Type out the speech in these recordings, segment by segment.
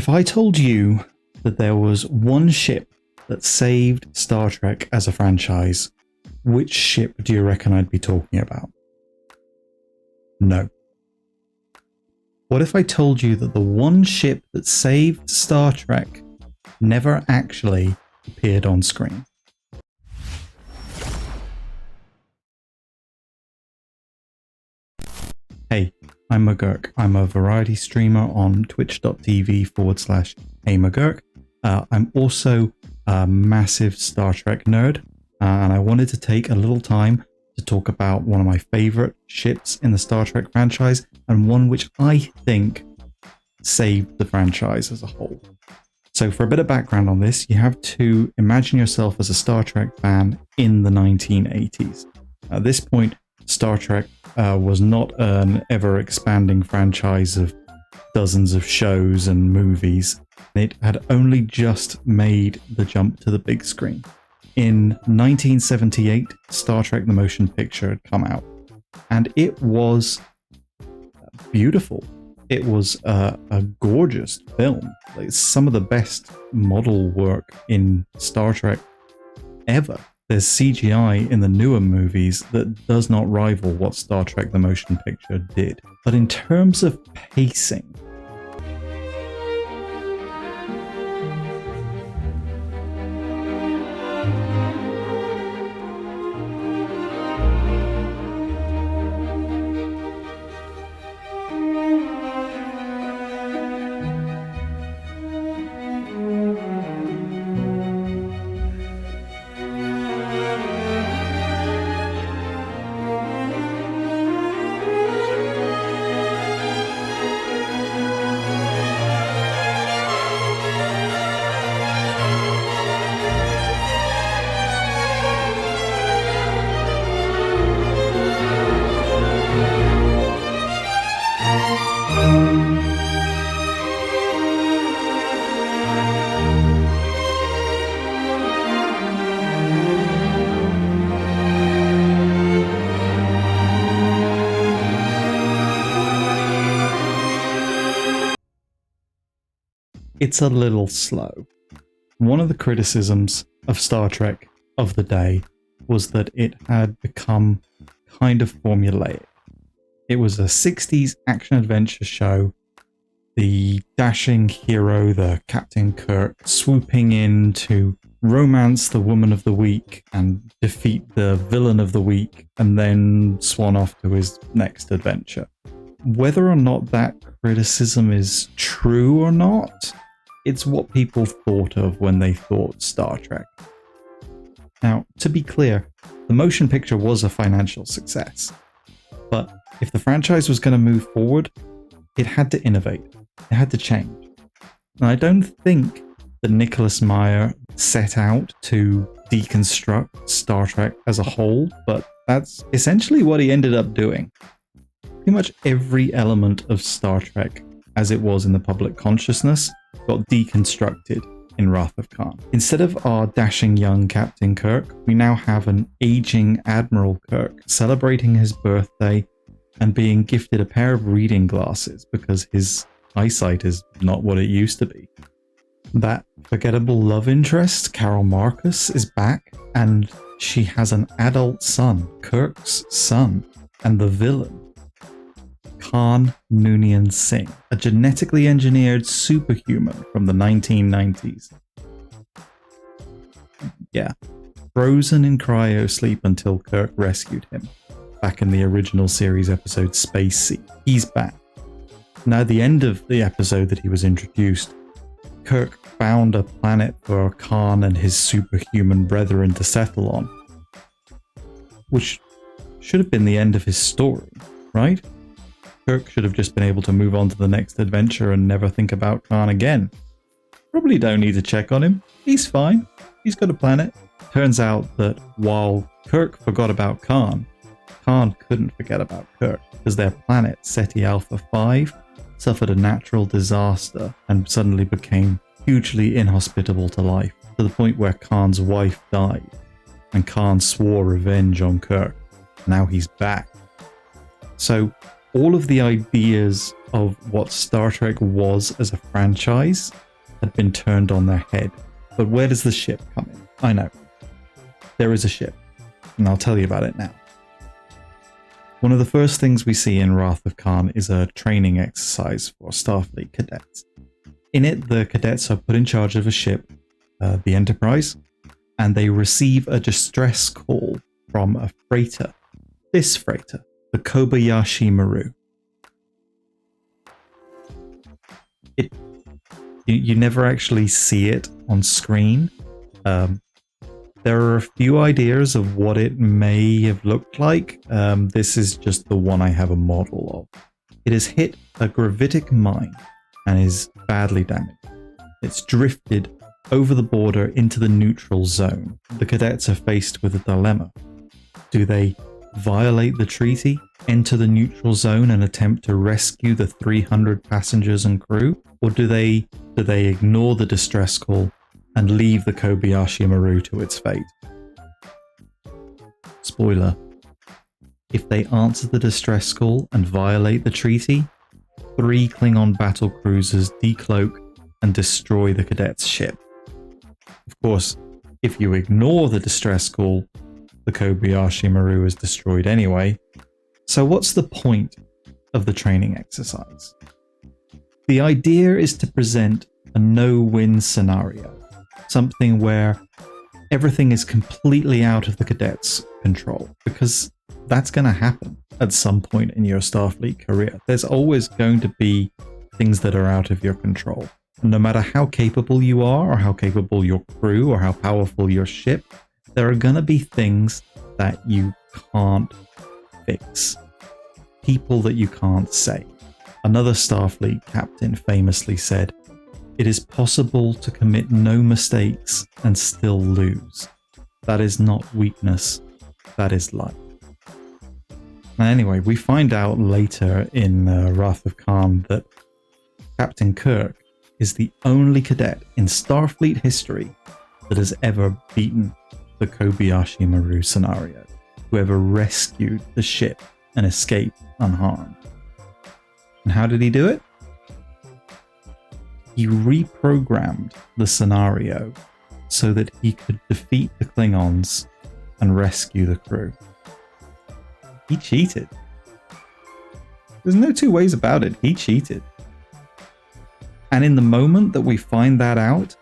If I told you that there was one ship that saved Star Trek as a franchise, which ship do you reckon I'd be talking about? No. What if I told you that the one ship that saved Star Trek never actually appeared on screen? Hey, I'm McGurk. I'm a variety streamer on twitch.tv/HeyMcGurk. I'm also a massive Star Trek nerd, and I wanted to take a little time to talk about one of my favorite ships in the Star Trek franchise, and one which I think saved the franchise as a whole. So for a bit of background on this, you have to imagine yourself as a Star Trek fan in the 1980s. At this point, Star Trek was not an ever-expanding franchise of dozens of shows and movies. It had only just made the jump to the big screen. In 1978, Star Trek the Motion Picture had come out, and it was beautiful. It was a gorgeous film. It's some of the best model work in Star Trek ever. There's CGI in the newer movies that does not rival what Star Trek the Motion Picture did. But in terms of pacing, it's a little slow. One of the criticisms of Star Trek of the day was that it had become kind of formulaic. It was a 60s action-adventure show. The dashing hero, the Captain Kirk, swooping in to romance the woman of the week and defeat the villain of the week, and then swan off to his next adventure. Whether or not that criticism is true or not, it's what people thought of when they thought Star Trek. Now, to be clear, the motion picture was a financial success. But if the franchise was going to move forward, it had to innovate. It had to change. And I don't think that Nicholas Meyer set out to deconstruct Star Trek as a whole, but that's essentially what he ended up doing. Pretty much every element of Star Trek as it was in the public consciousness got deconstructed in Wrath of Khan. Instead of our dashing young Captain Kirk, we now have an aging Admiral Kirk celebrating his birthday and being gifted a pair of reading glasses because his eyesight is not what it used to be. That forgettable love interest, Carol Marcus, is back, and she has an adult son, Kirk's son, and the villain, Khan Noonien Singh, a genetically engineered superhuman from the 1990s. Yeah, frozen in cryosleep until Kirk rescued him, back in the original series episode Space Sea. He's back. Now, at the end of the episode that he was introduced, Kirk found a planet for Khan and his superhuman brethren to settle on, which should have been the end of his story, right? Kirk should have just been able to move on to the next adventure and never think about Khan again. Probably don't need to check on him. He's fine. He's got a planet. Turns out that while Kirk forgot about Khan, Khan couldn't forget about Kirk because their planet, Ceti Alpha 5, suffered a natural disaster and suddenly became hugely inhospitable to life, to the point where Khan's wife died, and Khan swore revenge on Kirk. Now he's back. So all of the ideas of what Star Trek was as a franchise had been turned on their head. But where does the ship come in? I know. There is a ship, and I'll tell you about it now. One of the first things we see in Wrath of Khan is a training exercise for Starfleet cadets. In it, the cadets are put in charge of a ship, the Enterprise, and they receive a distress call from a freighter. This freighter, the Kobayashi Maru. You never actually see it on screen. There are a few ideas of what it may have looked like. This is just the one I have a model of. It has hit a gravitic mine and is badly damaged. It's drifted over the border into the neutral zone. The cadets are faced with a dilemma. Do they violate the treaty, enter the neutral zone and attempt to rescue the 300 passengers and crew? Or do they ignore the distress call and leave the Kobayashi Maru to its fate? Spoiler: if they answer the distress call and violate the treaty, 3 Klingon battle cruisers decloak and destroy the cadets' ship. Of course, if you ignore the distress call, the Kobayashi Maru is destroyed anyway. So what's the point of the training exercise? The idea is to present a no-win scenario, something where everything is completely out of the cadets' control, because that's going to happen at some point in your Starfleet career. There's always going to be things that are out of your control. And no matter how capable you are, or how capable your crew, or how powerful your ship, there are going to be things that you can't fix. People that you can't save. Another Starfleet captain famously said, "It is possible to commit no mistakes and still lose. That is not weakness, that is life." Anyway, we find out later in Wrath of Khan that Captain Kirk is the only cadet in Starfleet history that has ever beaten the Kobayashi Maru scenario, who ever rescued the ship and escaped unharmed. And how did he do it? He reprogrammed the scenario so that he could defeat the Klingons and rescue the crew. He cheated. There's no two ways about it. He cheated. And in the moment that we find that out,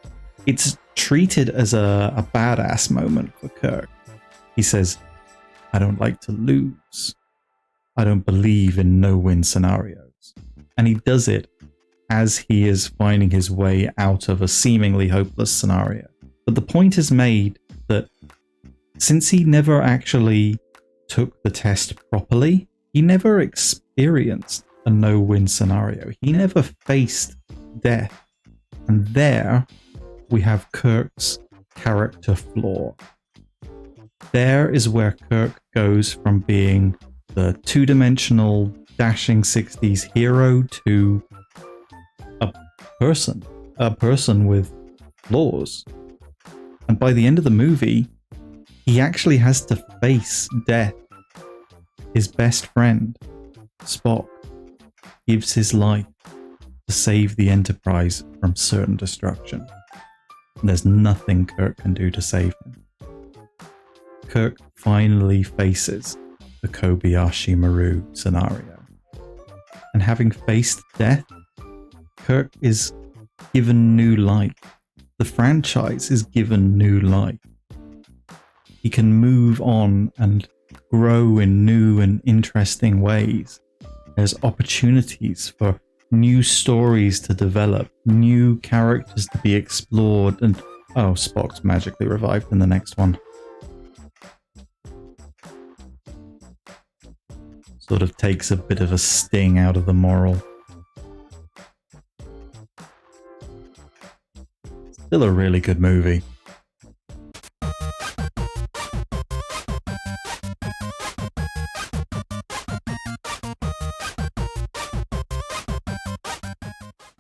it's treated as a badass moment for Kirk. He says, "I don't like to lose. I don't believe in no-win scenarios." And he does it as he is finding his way out of a seemingly hopeless scenario. But the point is made that since he never actually took the test properly, he never experienced a no-win scenario. He never faced death. And there we have Kirk's character flaw. There is where Kirk goes from being the two-dimensional dashing 60s hero to a person with flaws. And by the end of the movie, he actually has to face death. His best friend, Spock, gives his life to save the Enterprise from certain destruction. And there's nothing Kirk can do to save him. Kirk finally faces the Kobayashi Maru scenario. And having faced death, Kirk is given new life. The franchise is given new life. He can move on and grow in new and interesting ways. There's opportunities for new stories to develop, new characters to be explored, and Spock's magically revived in the next one. Sort of takes a bit of a sting out of the moral. Still a really good movie.